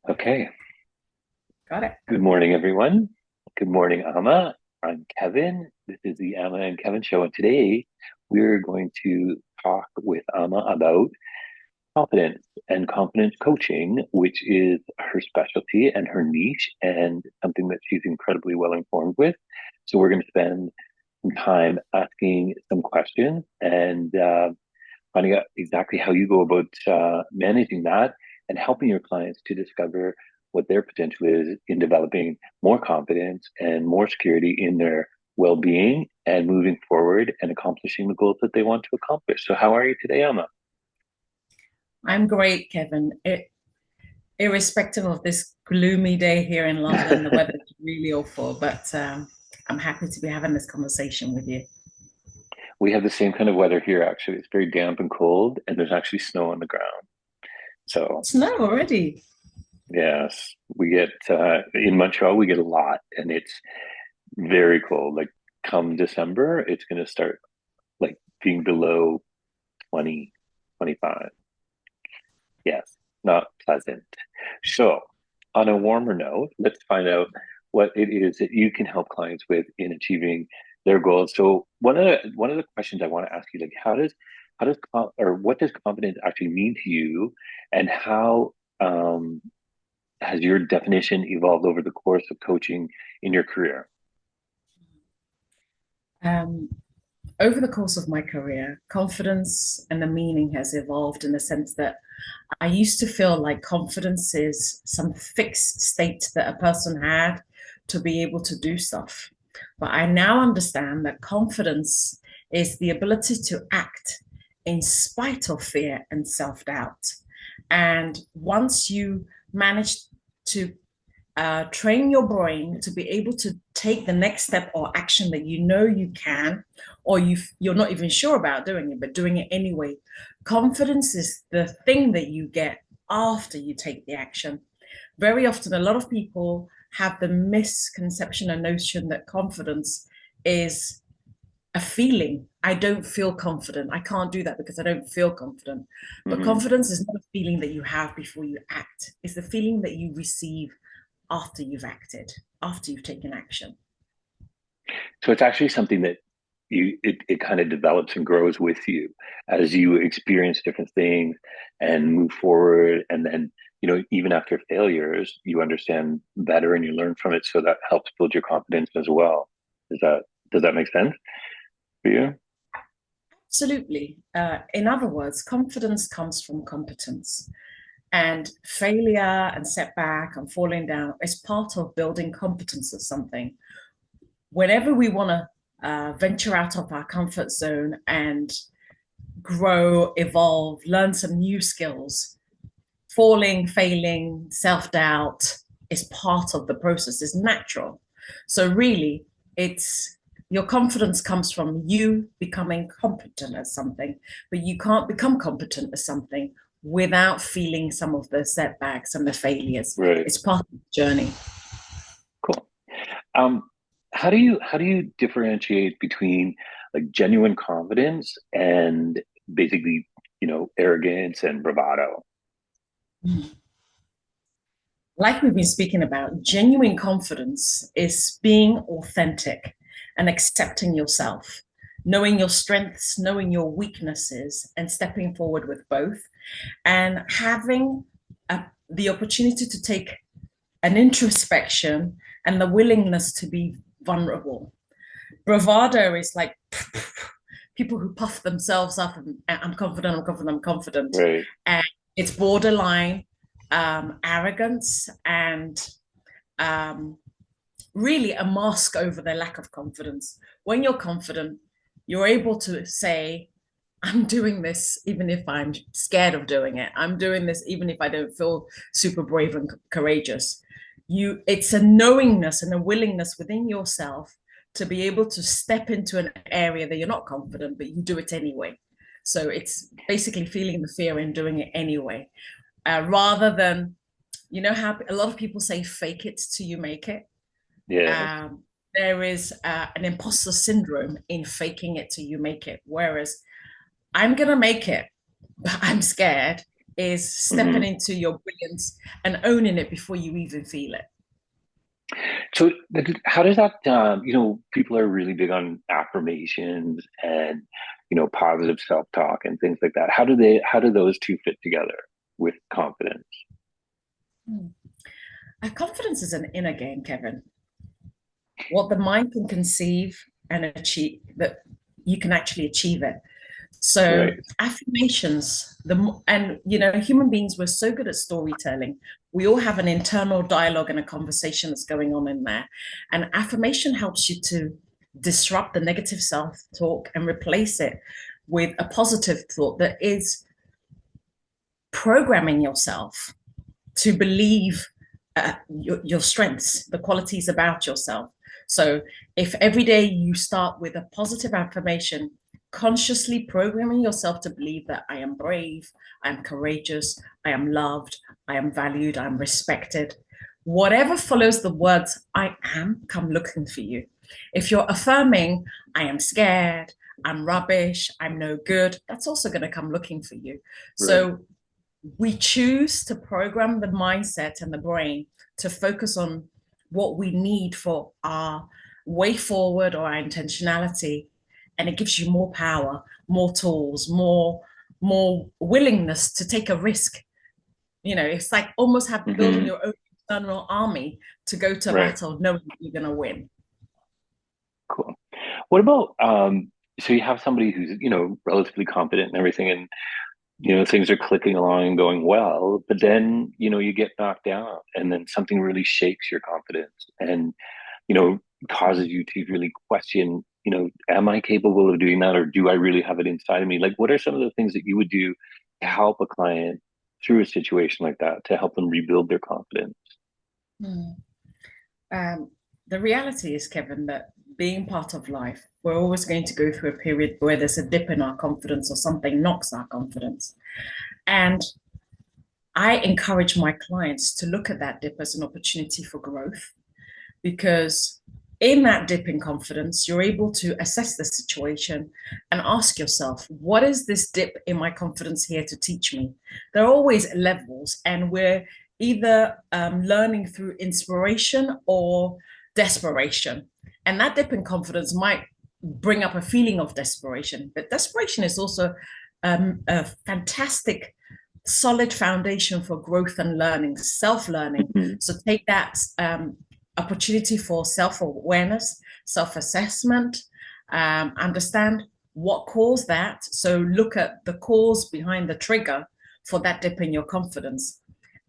Okay. Got it. Good morning, everyone. Good morning, Amma. I'm Kevin. This is the Amma and Kevin show. And today we're going to talk with Amma about confidence and confidence coaching, which is her specialty and her niche and something that she's incredibly well informed with. So we're going to spend some time asking some questions and finding out exactly how you go about managing that and helping your clients to discover what their potential is in developing more confidence and more security in their well-being and moving forward and accomplishing the goals that they want to accomplish. So how are you today, Emma? I'm great, Kevin. Irrespective of this gloomy day here in London, the weather's really awful, but I'm happy to be having this conversation with you. We have the same kind of weather here, actually. It's very damp and cold, and there's actually snow on the ground. So Snow already. yes, we get in Montreal, we get a lot, and it's very cold. Like come December, it's going to start like being below 20, 25. Yes, not pleasant. So, on a warmer note, let's find out what it is that you can help clients with in achieving their goals. So, one of the questions I want to ask you, like, or what does confidence actually mean to you, and how has your definition evolved over the course of coaching in your career? Um, Over the course of my career, confidence and the meaning has evolved in the sense that I used to feel like confidence is some fixed state that a person had to be able to do stuff. But I now understand that confidence is the ability to act in spite of fear and self doubt. And once you manage to train your brain to be able to take the next step or action that you know you can, or you're not even sure about doing it, but doing it anyway. Confidence is the thing that you get after you take the action. Very often, a lot of people have the misconception and notion that confidence is a feeling. I don't feel confident. I can't do that because I don't feel confident. But Hmm. confidence is not a feeling that you have before you act. It's the feeling that you receive after you've acted, after you've taken action. So it's actually something that it kind of develops and grows with you as you experience different things and move forward. And then, even after failures, you understand better and you learn from it. So that helps build your confidence as well. Does that make sense for you? Absolutely. In other words, confidence comes from competence. And failure and setback and falling down is part of building competence of something. Whenever we want to venture out of our comfort zone and grow, evolve, learn some new skills, falling, failing, self doubt is part of the process, is natural. So, really, it's your confidence comes from you becoming competent at something, but you can't become competent at something without feeling some of the setbacks and the failures. Right. It's part of the journey. Cool. Um, how do you differentiate between like genuine confidence and basically, arrogance and bravado? Like we've been speaking about, genuine confidence is being authentic and accepting yourself, knowing your strengths, knowing your weaknesses, and stepping forward with both, and having the opportunity to take an introspection and the willingness to be vulnerable. Bravado is like people who puff themselves up and I'm confident, I'm confident, I'm confident. Right. And it's borderline arrogance and um, really a mask over their lack of confidence. When you're confident, you're able to say, I'm doing this even if I'm scared of doing it. I'm doing this even if I don't feel super brave and courageous. It's a knowingness and a willingness within yourself to be able to step into an area that you're not confident, but you do it anyway. So it's basically feeling the fear and doing it anyway, rather than, you know, how a lot of people say, fake it till you make it. Yes. um, there is an imposter syndrome in faking it till you make it. Whereas I'm going to make it, but I'm scared. is stepping Hmm. into your brilliance and owning it before you even feel it. So how does that, people are really big on affirmations and, positive self-talk and things like that. How do those two fit together with confidence? Hmm. Confidence is an inner game, Kevin. What the mind can conceive and achieve, that you can actually achieve it. So Right. affirmations, and human beings, we're so good at storytelling. We all have an internal dialogue and a conversation that's going on in there. And affirmation helps you to disrupt the negative self-talk and replace it with a positive thought that is programming yourself to believe your strengths, the qualities about yourself. So if every day you start with a positive affirmation, consciously programming yourself to believe that I am brave, I am courageous, I am loved, I am valued, I'm respected, whatever follows the words I am come looking for you. If you're affirming, I am scared, I'm rubbish, I'm no good, that's also going to come looking for you. Right. So we choose to program the mindset and the brain to focus on what we need for our way forward or our intentionality, and it gives you more power, more tools, more willingness to take a risk. It's like almost have building Hmm. your own internal army to go to Right. battle knowing that you're going to win. Cool. What about, so you have somebody who's, relatively confident and everything, and, things are clicking along and going well, but then, you get knocked down and then something really shakes your confidence and, you know, causes you to really question, am I capable of doing that, or do I really have it inside of me? Like, what are some of the things that you would do to help a client through a situation like that, to help them rebuild their confidence? Hmm. Um, the reality is, Kevin, that being part of life, we're always going to go through a period where there's a dip in our confidence or something knocks our confidence. And I encourage my clients to look at that dip as an opportunity for growth, because in that dip in confidence, you're able to assess the situation and ask yourself, what is this dip in my confidence here to teach me? There are always levels, and we're either learning through inspiration or desperation. And that dip in confidence might bring up a feeling of desperation, but desperation is also a fantastic solid foundation for growth and learning, self-learning. Hmm. So take that opportunity for self-awareness, self-assessment, understand what caused that. So look at the cause behind the trigger for that dip in your confidence.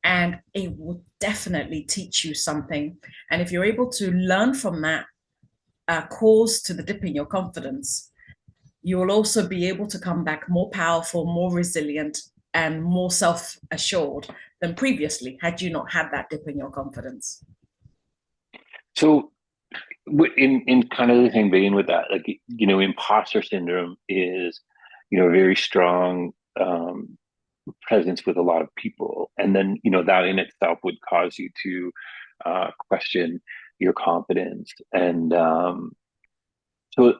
And it will definitely teach you something. And if you're able to learn from that cause to the dip in your confidence, you will also be able to come back more powerful, more resilient, and more self assured than previously had you not had that dip in your confidence. So, in kind of the same vein with that, like, imposter syndrome is, a very strong presence with a lot of people, and then that in itself would cause you to question your confidence, and so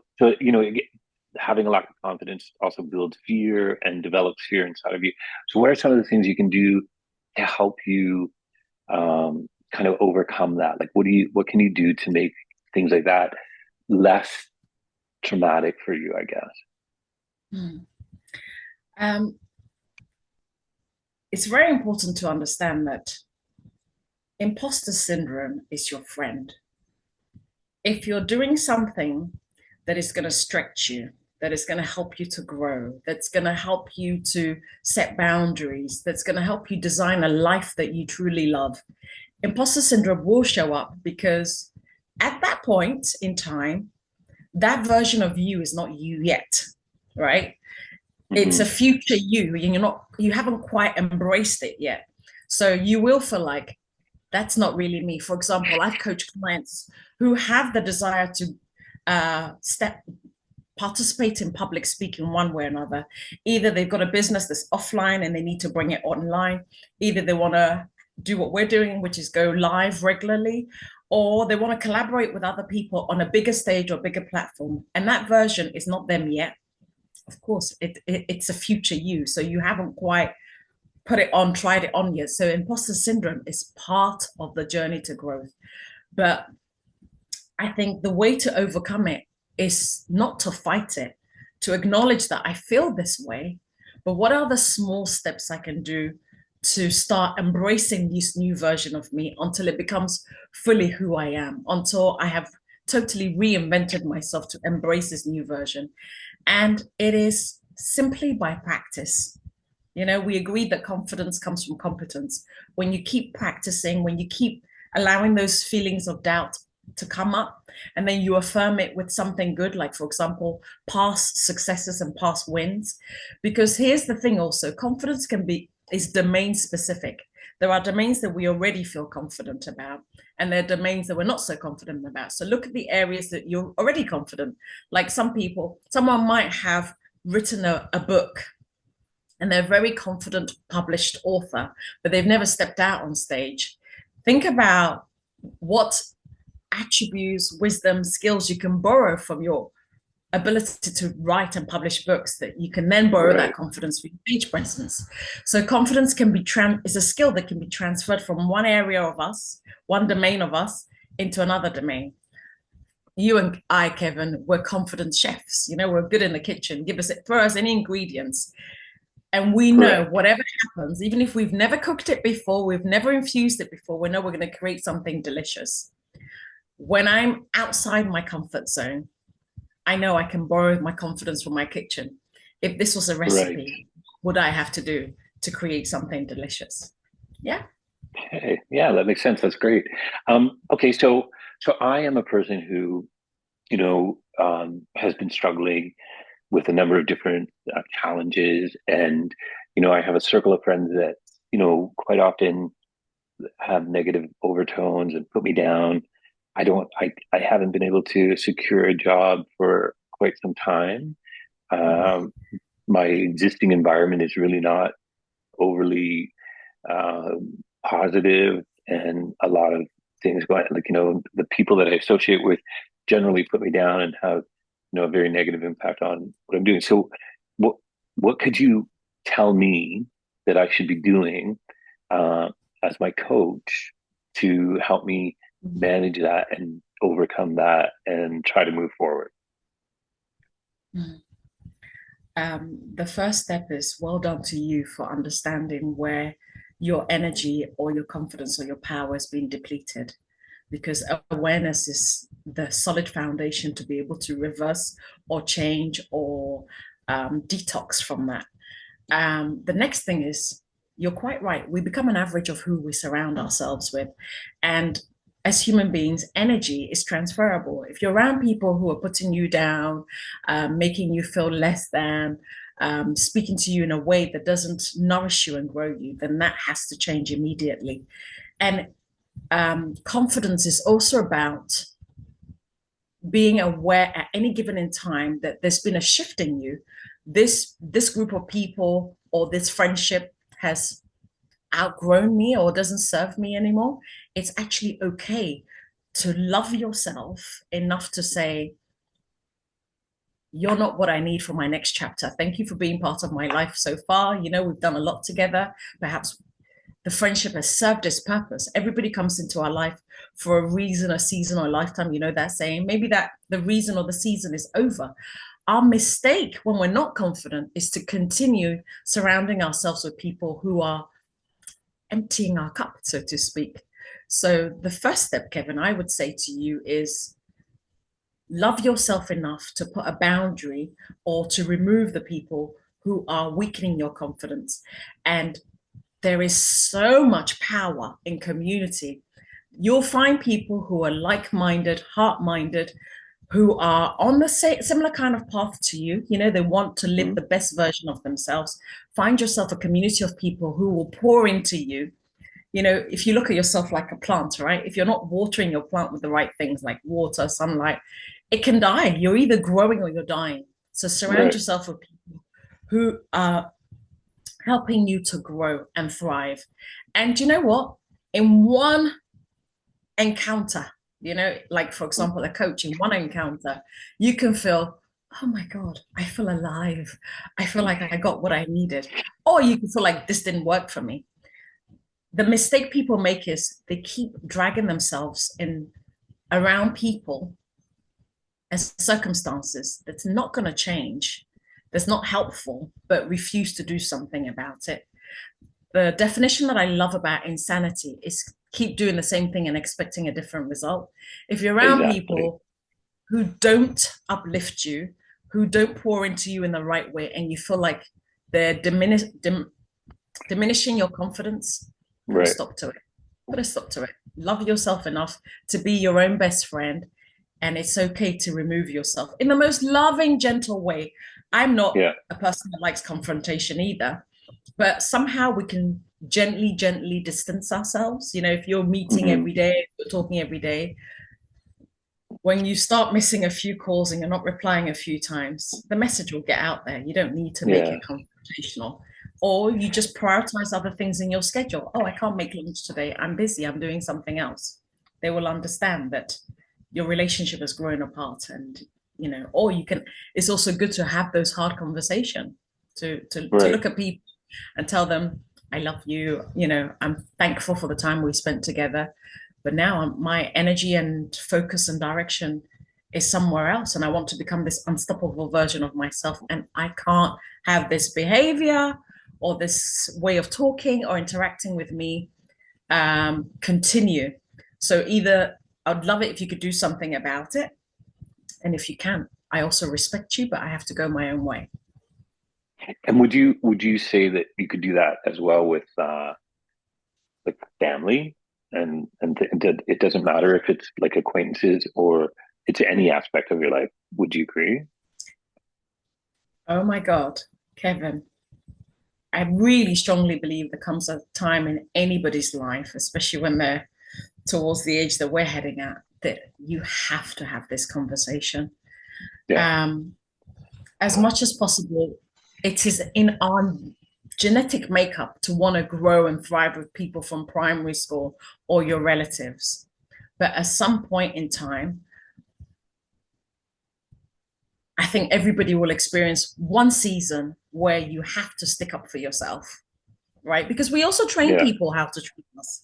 having a lack of confidence also builds fear and develops fear inside of you. So, what are some of the things you can do to help you kind of overcome that? Like, what can you do to make things like that less traumatic for you, I guess? Hmm. Um, it's very important to understand that imposter syndrome is your friend. If you're doing something that is going to stretch you, that is going to help you to grow, that's going to help you to set boundaries, that's going to help you design a life that you truly love, imposter syndrome will show up because at that point in time, that version of you is not you yet, right? It's a Hmm. future you, and you haven't quite embraced it yet. So you will feel like that's not really me. For example, I've coached clients who have the desire to step participate in public speaking one way or another. Either they've got a business that's offline and they need to bring it online, either they want to do what we're doing, which is go live regularly, or they want to collaborate with other people on a bigger stage or bigger platform. And that version is not them yet. Of course, it's a future you. So you haven't quite put it on, tried it on yet. So imposter syndrome is part of the journey to growth. But I think the way to overcome it is not to fight it, to acknowledge that I feel this way, but what are the small steps I can do to start embracing this new version of me until it becomes fully who I am, until I have totally reinvented myself to embrace this new version. And it is simply by practice. You know, we agreed that confidence comes from competence. When you keep practicing, when you keep allowing those feelings of doubt to come up, and then you affirm it with something good, like, for example, past successes and past wins. Because here's the thing also, confidence is domain specific. There are domains that we already feel confident about, and there are domains that we're not so confident about. So look at the areas that you're already confident. Like someone might have written a book and they're a very confident published author, but they've never stepped out on stage. Think about what attributes, wisdom, skills you can borrow from your ability to write and publish books that you can then borrow that Right. confidence for your stage presence. So confidence can be is a skill that can be transferred from one area of us, one domain of us, into another domain. You and I, Kevin, we're confident chefs. You know, we're good in the kitchen. Throw us any ingredients, and we know Correct. whatever happens, even if we've never cooked it before, we've never infused it before, we know we're going to create something delicious. When I'm outside my comfort zone, I know I can borrow my confidence from my kitchen. If this was a Right. recipe, what would I have to do to create something delicious? Yeah. Okay. Yeah, that makes sense. That's great. Okay, so I am a person who, has been struggling with a number of different challenges, and I have a circle of friends that quite often have negative overtones and put me down. I haven't been able to secure a job for quite some time. Um, my existing environment is really not overly uh, positive, and a lot of things going, like, the people that I associate with generally put me down and have, a very negative impact on what I'm doing. So what what could you tell me that I should be doing uh, as my coach to help me manage that and overcome that and try to move forward? The first step is well done to you for understanding where your energy or your confidence or your power has been depleted, because awareness is the solid foundation to be able to reverse or change or detox from that. The next thing is, you're quite right. We become an average of who we surround ourselves with. And as human beings, energy is transferable. If you're around people who are putting you down, making you feel less than, speaking to you in a way that doesn't nourish you and grow you, then that has to change immediately. And confidence is also about being aware at any given in time that there's been a shift in you. This group of people or this friendship has outgrown me or doesn't serve me anymore. It's actually okay to love yourself enough to say, you're not what I need for my next chapter. Thank you for being part of my life so far. You know, we've done a lot together. Perhaps the friendship has served its purpose. Everybody comes into our life for a reason, a season, or a lifetime. You know that saying. Maybe that the reason or the season is over. Our mistake when we're not confident is to continue surrounding ourselves with people who are emptying our cup, so to speak. So the first step, Kevin, I would say to you is love yourself enough to put a boundary or to remove the people who are weakening your confidence. And there is so much power in community. You'll find people who are like-minded, heart-minded, who are on the similar kind of path to you. You know, they want to live Mhm. the best version of themselves. Find yourself a community of people who will pour into you. You know, if you look at yourself like a plant, right? If you're not watering your plant with the right things like water, sunlight, it can die. You're either growing or you're dying. So surround Right. yourself with people who are helping you to grow and thrive. And you know what? In one encounter, you know, like for example, a coach, in one encounter, you can feel oh my God, I feel alive. I feel like I got what I needed. Or you can feel like this didn't work for me. The mistake people make is they keep dragging themselves in around people and circumstances that's not going to change, that's not helpful, but refuse to do something about it. The definition that I love about insanity is keep doing the same thing and expecting a different result. If you're around Exactly. people who don't uplift you, who don't pour into you in the right way, and you feel like they're diminishing your confidence, put a Right. stop to it. Put a stop to it. Love yourself enough to be your own best friend. And it's okay to remove yourself in the most loving, gentle way. I'm not Yeah. a person that likes confrontation either, but somehow we can gently, gently distance ourselves. You know, if you're meeting Hmm. every day, if you're talking every day, when you start missing a few calls and you're not replying a few times, the message will get out there. You don't need to make Yeah. it confrontational. Or you just prioritize other things in your schedule. Oh, I can't make lunch today. I'm busy. I'm doing something else. They will understand that your relationship has grown apart. And, you know, or you can, it's also good to have those hard conversations to Right. look at people and tell them, I love you. You know, I'm thankful for the time we spent together. But now my energy and focus and direction is somewhere else. And I want to become this unstoppable version of myself. And I can't have this behavior or this way of talking or interacting with me continue. So either I'd love it if you could do something about it. And if you can't, I also respect you, but I have to go my own way. And would you say that you could do that as well with like family and it doesn't matter if it's like acquaintances or it's any aspect of your life. Would you agree? Oh my God, Kevin, I really strongly believe there comes a time in anybody's life, especially when they're towards the age that we're heading at, that you have to have this conversation. Yeah. Um, as much as possible, it is in our genetic makeup to want to grow and thrive with people from primary school or your relatives. But at some point in time, I think everybody will experience one season where you have to stick up for yourself, right? Because we also train Yeah. people how to treat us.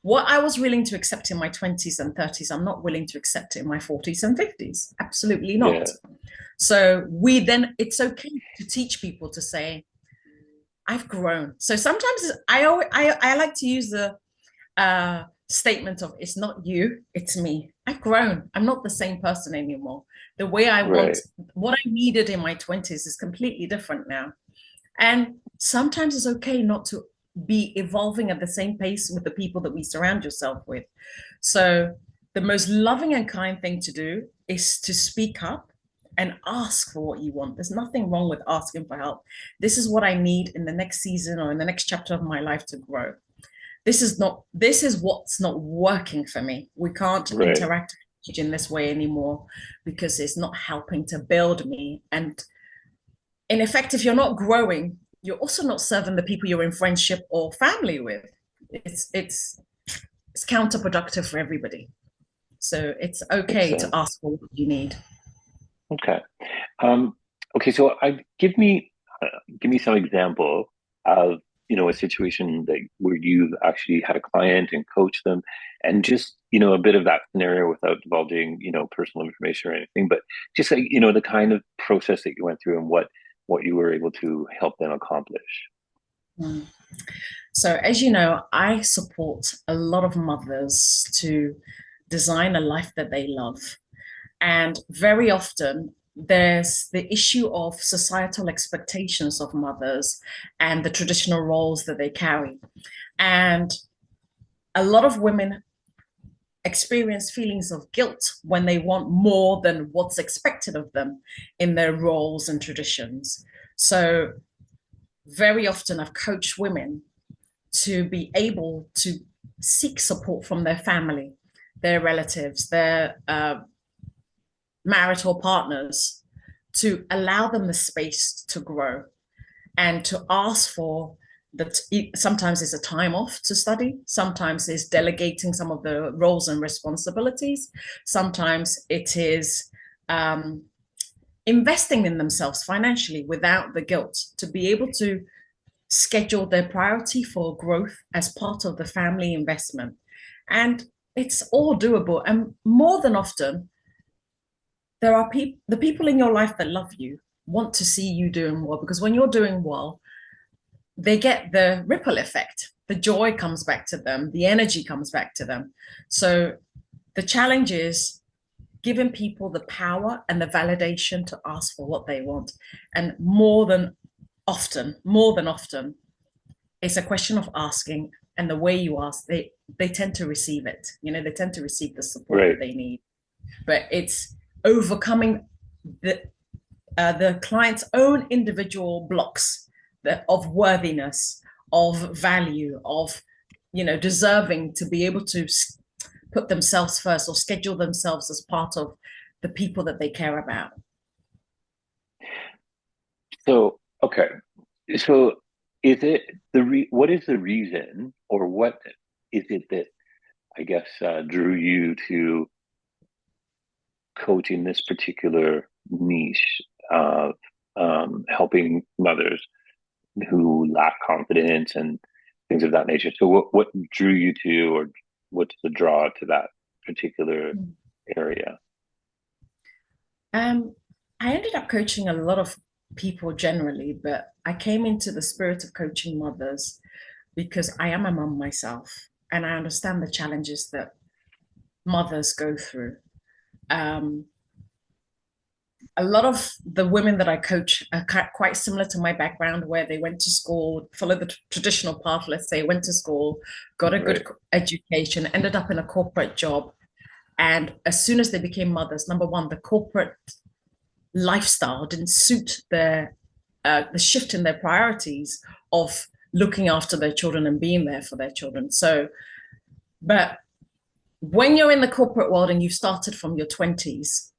What I was willing to accept in my 20s and 30s, I'm not willing to accept it in my 40s and 50s. Absolutely not. Yeah. So we then, it's okay to teach people to say, I've grown. So sometimes I like to use the statement of it's not you, it's me. I've grown. I'm not the same person anymore. The way I want, Right. what I needed in my 20s is completely different now. And sometimes it's okay not to be evolving at the same pace with the people that we surround yourself with. So the most loving and kind thing to do is to speak up and ask for what you want. There's nothing wrong with asking for help. This is what I need in the next season or in the next chapter of my life to grow. This is what's not working for me. We can't Right. interact in this way anymore because it's not helping to build me. And in effect, if you're not growing, you're also not serving the people you're in friendship or family with. It's counterproductive for everybody. So it's Makes okay to sense. ask for what you need. Okay. Um, okay, so give me some example of, a situation that where you've actually had a client and coached them and just, a bit of that scenario without divulging, personal information or anything, but just like, the kind of process that you went through and what you were able to help them accomplish. Mm. So, as you know, I support a lot of mothers to design a life that they love. And very often, there's the issue of societal expectations of mothers and the traditional roles that they carry. And a lot of women experience feelings of guilt when they want more than what's expected of them in their roles and traditions. So, very often, I've coached women to be able to seek support from their family, their relatives, their marital partners to allow them the space to grow and to ask for that. Sometimes it's a time off to study, sometimes it's delegating some of the roles and responsibilities, sometimes it is um, investing in themselves financially without the guilt, to be able to schedule their priority for growth as part of the family investment. And it's all doable. And more than often, there are people, the people in your life that love you want to see you doing well, because when you're doing well, they get the ripple effect. The joy comes back to them, the energy comes back to them. So the challenge is giving people the power and the validation to ask for what they want. And more than often, it's a question of asking, and the way you ask, they tend to receive it. They tend to receive the support Right. that they need. But it's overcoming the client's own individual blocks of worthiness, of value, of deserving to be able to put themselves first or schedule themselves as part of the people that they care about. So, okay. So is it what is the reason, or what is it that I guess drew you to coaching this particular niche of helping mothers who lack confidence and things of that nature? So what drew you to, or what's the draw to that particular area? Um, I ended up coaching a lot of people generally, but I came into the spirit of coaching mothers because I am a mum myself and I understand the challenges that mothers go through. Um, a lot of the women that I coach are quite similar to my background, where they went to school, followed the traditional path, let's say, went to school, got a good Right. education, ended up in a corporate job. And as soon as they became mothers, number one, the corporate lifestyle didn't suit the shift in their priorities of looking after their children and being there for their children. So, but when you're in the corporate world and you started from your 20s,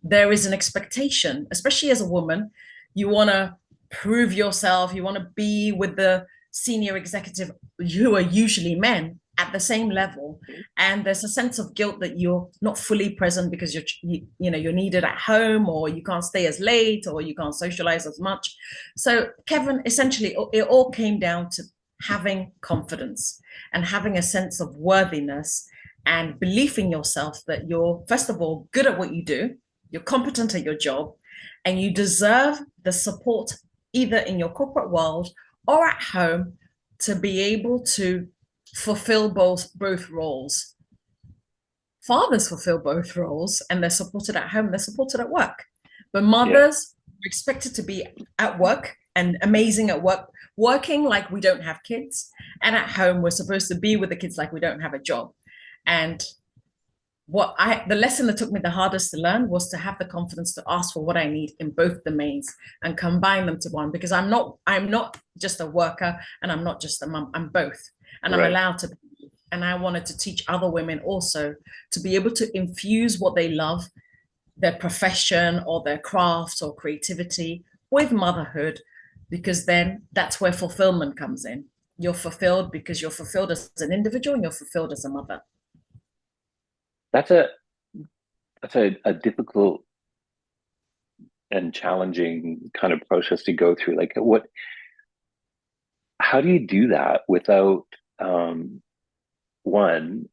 there is an expectation, especially as a woman. You want to prove yourself, you want to be with the senior executive, who are usually men, at the same level. And there's a sense of guilt that you're not fully present because you're needed at home, or you can't stay as late, or you can't socialize as much. So Kevin, essentially it all came down to having confidence and having a sense of worthiness and belief in yourself, that you're, first of all, good at what you do, you're competent at your job, and you deserve the support either in your corporate world or at home to be able to fulfill both roles. Fathers fulfill both roles, and they're supported at home, they're supported at work. But Yeah. mothers are expected to be at work and amazing at work, working like we don't have kids, and at home we're supposed to be with the kids like we don't have a job. And the lesson that took me the hardest to learn was to have the confidence to ask for what I need in both domains and combine them to one, because I'm not just a worker and I'm not just a mum, I'm both, and I'm Right. allowed to be. And I wanted to teach other women also to be able to infuse what they love, their profession or their craft or creativity, with motherhood, because then that's where fulfillment comes in. You're fulfilled because you're fulfilled as an individual and you're fulfilled as a mother. That's a a difficult and challenging kind of process to go through. Like, how do you do that without um one,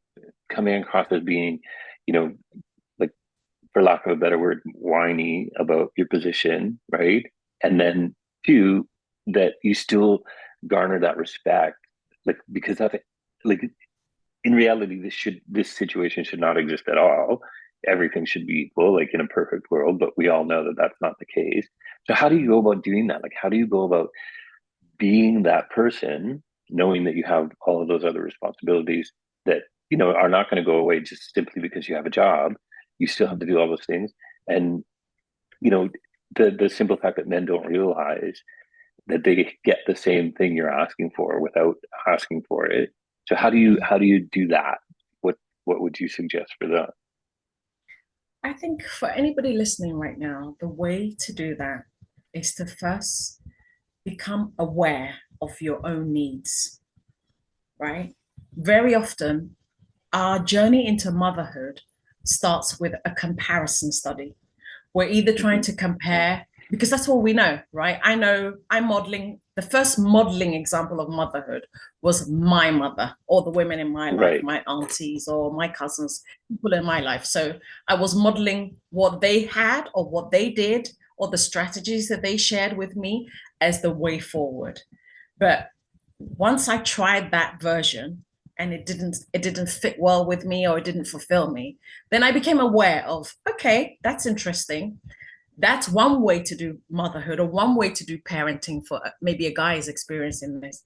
coming across as being, you know, like, for lack of a better word, whiny about your position, right? And then two, that you still garner that respect, like, because of it, like, in reality, this situation should not exist at all. Everything should be equal, like in a perfect world, but we all know that that's not the case. So how do you go about doing that? Like, how do you go about being that person, knowing that you have all of those other responsibilities that, are not going to go away just simply because you have a job? You still have to do all those things. And, you know, the simple fact that men don't realize that they get the same thing you're asking for without asking for it. So how do you do that? What would you suggest for that? I think for anybody listening right now, the way to do that is to first become aware of your own needs, right? Very often, our journey into motherhood starts with a comparison study. We're either trying Hmm. to compare, because that's all we know, right? I know I'm modeling, the first modeling example of motherhood was my mother or the women in my life, Right. my aunties or my cousins, people in my life. So I was modeling what they had or what they did or the strategies that they shared with me as the way forward. But once I tried that version and it didn't fit well with me or it didn't fulfill me, then I became aware of, okay, that's interesting. That's one way to do motherhood or one way to do parenting for maybe a guy is experiencing this.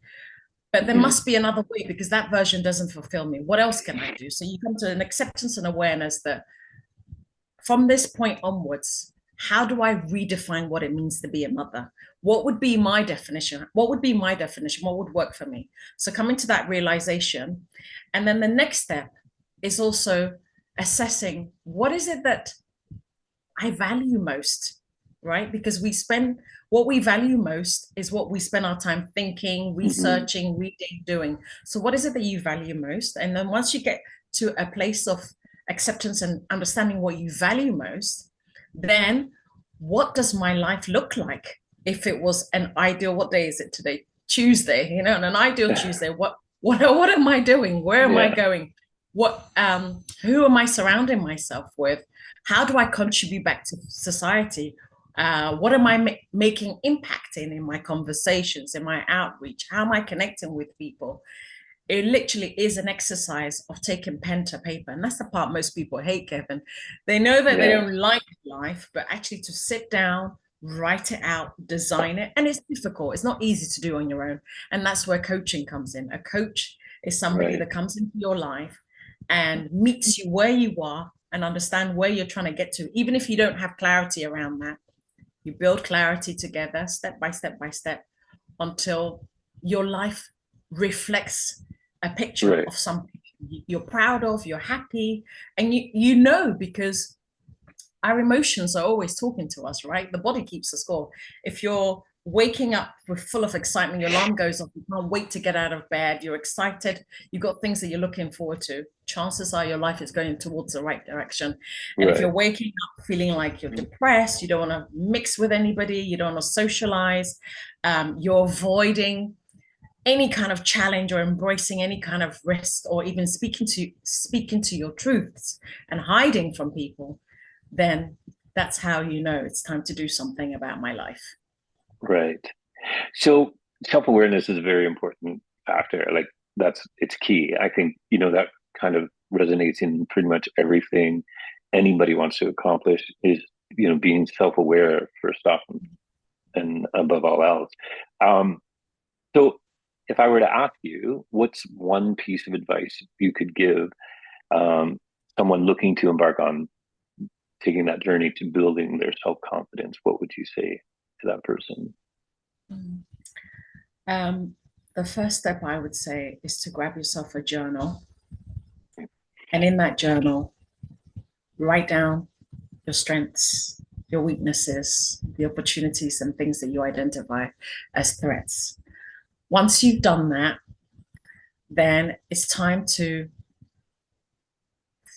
But there Hmm. must be another way because that version doesn't fulfill me. What else can I do? So you come to an acceptance and awareness that from this point onwards, how do I redefine what it means to be a mother? What would be my definition? What would be my definition? What would work for me? So coming to that realization. And then the next step is also assessing what is it that I value most, right? Because we spend what we value most is what we spend our time thinking, Hmm. researching, reading, doing. So, what is it that you value most? And then once you get to a place of acceptance and understanding what you value most, then what does my life look like? If it was an ideal, what day is it today? Tuesday, on an ideal Tuesday, what am I doing? Where am I Yeah. going? Who am I surrounding myself with? How do I contribute back to society? What am I making impact in my conversations, in my outreach? How am I connecting with people? It literally is an exercise of taking pen to paper. And that's the part most people hate, Kevin. They know that they Yeah. don't like life, but actually to sit down, write it out, design it. And it's difficult. It's not easy to do on your own. And that's where coaching comes in. A coach is somebody Right. that comes into your life and meets you where you are and understand where you're trying to get to. Even if you don't have clarity around that, you build clarity together, step by step by step, until your life reflects a picture Right. of something you're proud of, you're happy, and you know because our emotions are always talking to us, right? The body keeps the score. If you're waking up with full of excitement, your alarm goes off, you can't wait to get out of bed, you're excited, you've got things that you're looking forward to, chances are your life is going towards the right direction. And if Right. you're waking up feeling like you're depressed, you don't want to mix with anybody, you don't want to socialize, you're avoiding any kind of challenge or embracing any kind of risk or even speaking to your truths and hiding from people, then that's how you know it's time to do something about my life. Right. So self-awareness is a very important factor. Like it's key. I think, that kind of resonates in pretty much everything anybody wants to accomplish is, being self-aware first off and above all else. Um, so if I were to ask you, what's one piece of advice you could give um, someone looking to embark on taking that journey to building their self-confidence, what would you say to that person? Um, the first step I would say is to grab yourself a journal, and in that journal, write down your strengths, your weaknesses, the opportunities, and things that you identify as threats. Once you've done that, then it's time to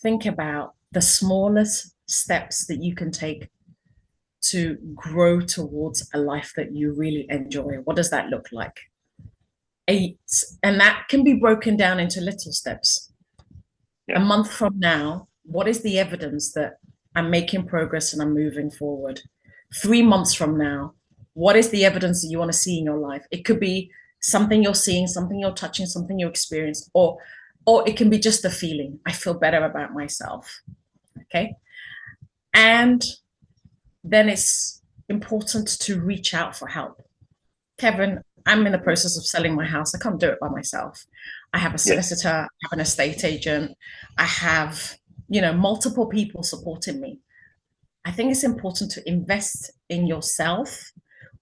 think about the smallest steps that you can take to grow towards a life that you really enjoy. What does that look like? Eight, and that can be broken down into little steps. A Yeah. month from now, what is the evidence that I'm making progress and I'm moving forward? 3 months from now, what is the evidence that you want to see in your life? It could be something you're seeing, something you're touching, something you experience, or it can be just a feeling. I feel better about myself. Okay. And then it's important to reach out for help. Kevin, I'm in the process of selling my house. I can't do it by myself. I have a Yes. solicitor, I have an estate agent, I have, multiple people supporting me. I think it's important to invest in yourself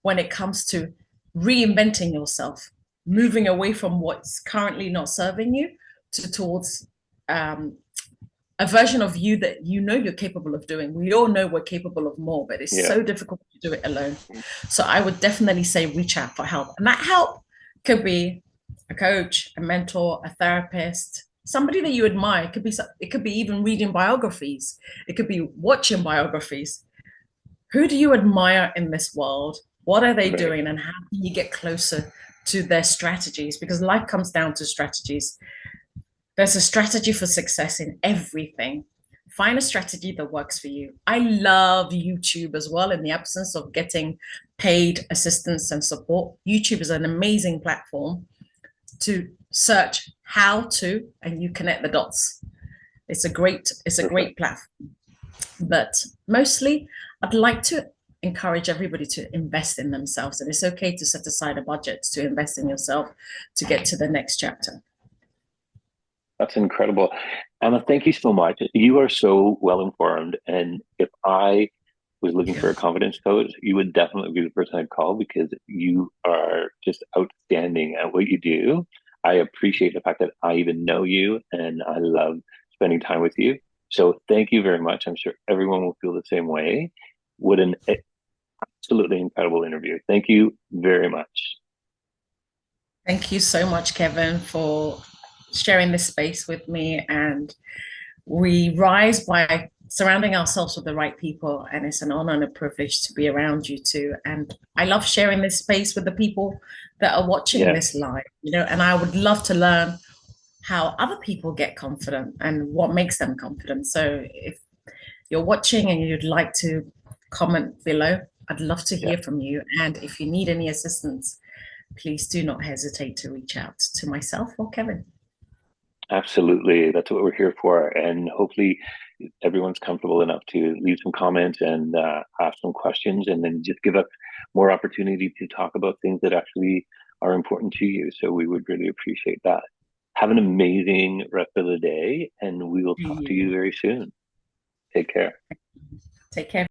when it comes to reinventing yourself, moving away from what's currently not serving you towards um, a version of you that you know you're capable of doing. We all know we're capable of more, but it's Yeah. so difficult to do it alone. So I would definitely say reach out for help. And that help could be a coach, a mentor, a therapist, somebody that you admire. It could be even reading biographies. It could be watching biographies. who do you admire in this world? What are they Right. doing? And how can you get closer to their strategies? Because life comes down to strategies. There's a strategy for success in everything. Find a strategy that works for you. I love YouTube as well, in the absence of getting paid assistance and support. YouTube is an amazing platform to search how to, and you connect the dots. It's a great Perfect. platform. But mostly, I'd like to encourage everybody to invest in themselves. And it's okay to set aside a budget to invest in yourself to get to the next chapter. That's incredible. Emma, thank you so much. You are so well informed. And if I was looking for a confidence coach, you would definitely be the person I'd call because you are just outstanding at what you do. I appreciate the fact that I even know you and I love spending time with you. So thank you very much. I'm sure everyone will feel the same way. What an absolutely incredible interview. Thank you very much. Thank you so much, Kevin, for sharing this space with me. And we rise by surrounding ourselves with the right people. And it's an honor and a privilege to be around you too. And I love sharing this space with the people that are watching Yes, this live, and I would love to learn how other people get confident and what makes them confident. So if you're watching and you'd like to comment below, I'd love to yeah. hear from you. And if you need any assistance, please do not hesitate to reach out to myself or Kevin. Absolutely. That's what we're here for. And hopefully everyone's comfortable enough to leave some comments and ask some questions and then just give us more opportunity to talk about things that actually are important to you. So we would really appreciate that. Have an amazing rest of the day and we will talk to you very soon. Take care. Take care.